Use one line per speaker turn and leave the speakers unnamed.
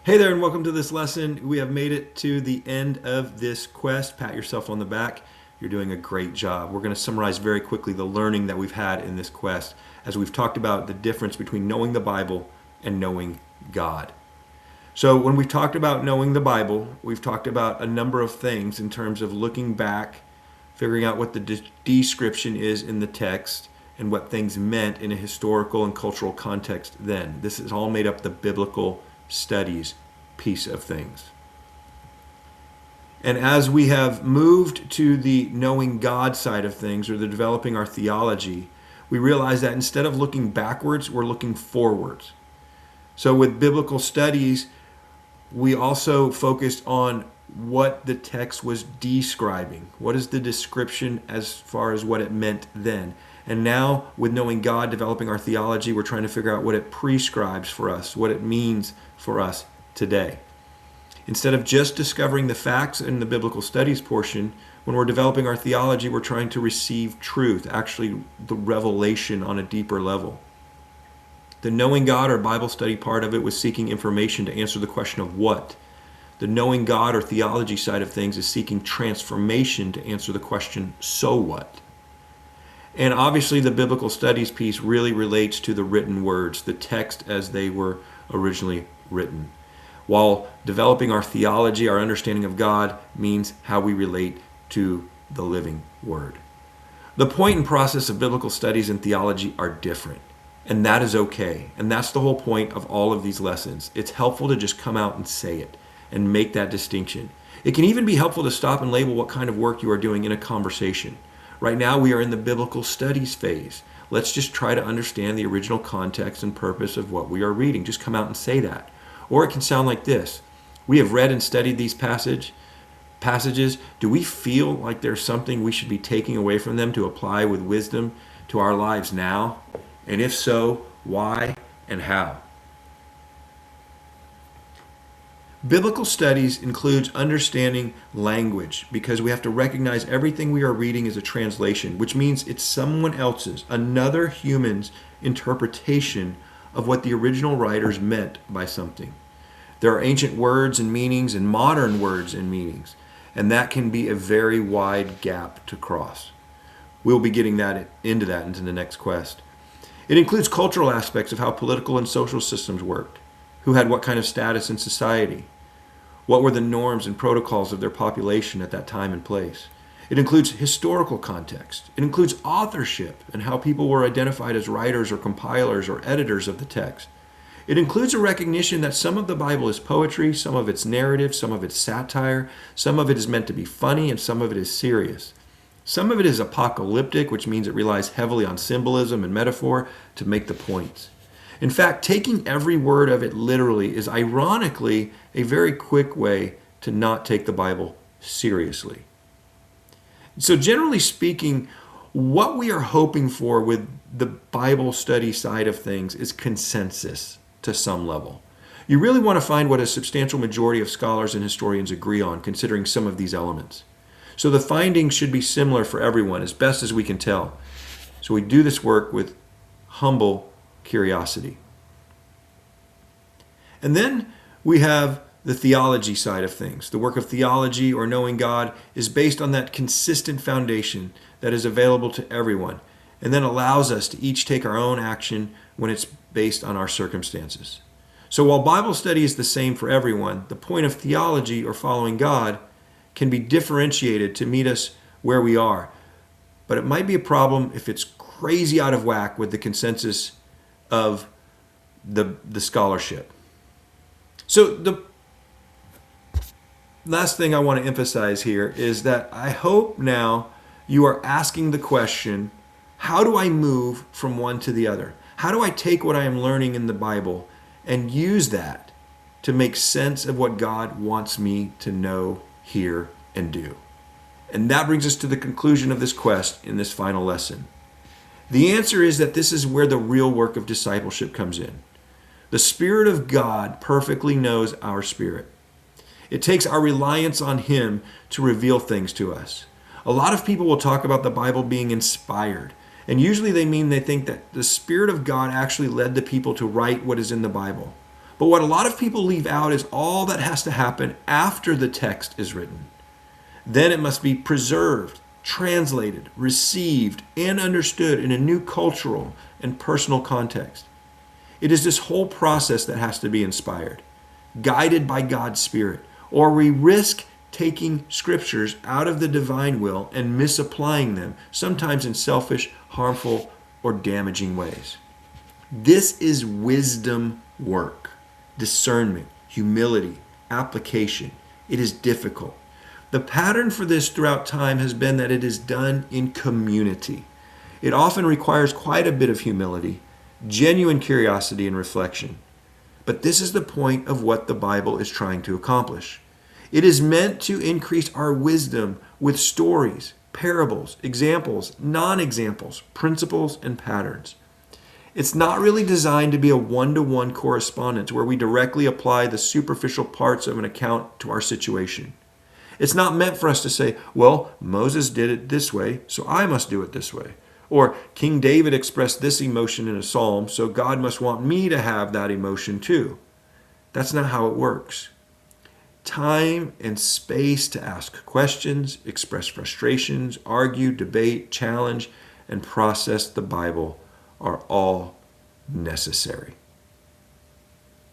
Hey there, and welcome to this lesson. We have made it to the end of this quest. Pat yourself on the back. You're doing a great job. We're going to summarize very quickly the learning that we've had in this quest as we've talked about the difference between knowing the Bible and knowing God. So, when we've talked about knowing the Bible, we've talked about a number of things in terms of looking back, figuring out what the description is in the text, and what things meant in a historical and cultural context then. This is all made up the biblical studies piece of things. And as we have moved to the knowing God side of things, or the developing our theology, we realize that instead of looking backwards, we're looking forwards. So with biblical studies, we also focused on what the text was describing. What is the description as far as what it meant then? And now, with knowing God, developing our theology, we're trying to figure out what it prescribes for us, what it means for us today. Instead of just discovering the facts in the biblical studies portion, when we're developing our theology, we're trying to receive truth, actually the revelation on a deeper level. The knowing God or Bible study part of it was seeking information to answer the question of what. The knowing God or theology side of things is seeking transformation to answer the question, so what? And obviously the biblical studies piece really relates to the written words, the text as they were originally written. While developing our theology, our understanding of God means how we relate to the living Word. The point and process of biblical studies and theology are different, and that is okay. And that's the whole point of all of these lessons. It's helpful to just come out and say it and make that distinction. It can even be helpful to stop and label what kind of work you are doing in a conversation. Right now we are in the biblical studies phase. Let's just try to understand the original context and purpose of what we are reading. Just come out and say that. Or it can sound like this. We have read and studied these passages. Do we feel like there's something we should be taking away from them to apply with wisdom to our lives now? And if so, why and how? Biblical studies includes understanding language because we have to recognize everything we are reading is a translation, which means it's someone else's, another human's interpretation of what the original writers meant by something. There are ancient words and meanings and modern words and meanings, and that can be a very wide gap to cross. We'll be getting into the next quest. It includes cultural aspects of how political and social systems worked, who had what kind of status in society, what were the norms and protocols of their population at that time and place. It includes historical context. It includes authorship and how people were identified as writers or compilers or editors of the text. It includes a recognition that some of the Bible is poetry, some of it's narrative, some of it's satire, some of it is meant to be funny, and some of it is serious. Some of it is apocalyptic, which means it relies heavily on symbolism and metaphor to make the points. In fact, taking every word of it literally is ironically a very quick way to not take the Bible seriously. So generally speaking, what we are hoping for with the Bible study side of things is consensus to some level. You really want to find what a substantial majority of scholars and historians agree on, considering some of these elements. So the findings should be similar for everyone, as best as we can tell. So we do this work with humble curiosity. And then we have the theology side of things. The work of theology or knowing God is based on that consistent foundation that is available to everyone and then allows us to each take our own action when it's based on our circumstances. So while Bible study is the same for everyone, the point of theology or following God can be differentiated to meet us where we are. But it might be a problem if it's crazy out of whack with the consensus of the scholarship. So the last thing I want to emphasize here is that I hope now you are asking the question, how do I move from one to the other? How do I take what I am learning in the Bible and use that to make sense of what God wants me to know, hear, and do? And that brings us to the conclusion of this quest in this final lesson. The answer is that this is where the real work of discipleship comes in. The Spirit of God perfectly knows our spirit. It takes our reliance on Him to reveal things to us. A lot of people will talk about the Bible being inspired, and usually they think that the Spirit of God actually led the people to write what is in the Bible. But what a lot of people leave out is all that has to happen after the text is written. Then it must be preserved, translated, received, and understood in a new cultural and personal context. It is this whole process that has to be inspired, guided by God's Spirit, or we risk taking scriptures out of the divine will and misapplying them, sometimes in selfish, harmful, or damaging ways. This is wisdom work, discernment, humility, application. It is difficult. The pattern for this throughout time has been that it is done in community. It often requires quite a bit of humility, genuine curiosity, and reflection. But this is the point of what the Bible is trying to accomplish. It is meant to increase our wisdom with stories, parables, examples, non-examples, principles, and patterns. It's not really designed to be a one-to-one correspondence where we directly apply the superficial parts of an account to our situation. It's not meant for us to say, well, Moses did it this way, so I must do it this way. Or King David expressed this emotion in a psalm, so God must want me to have that emotion too. That's not how it works. Time and space to ask questions, express frustrations, argue, debate, challenge, and process the Bible are all necessary.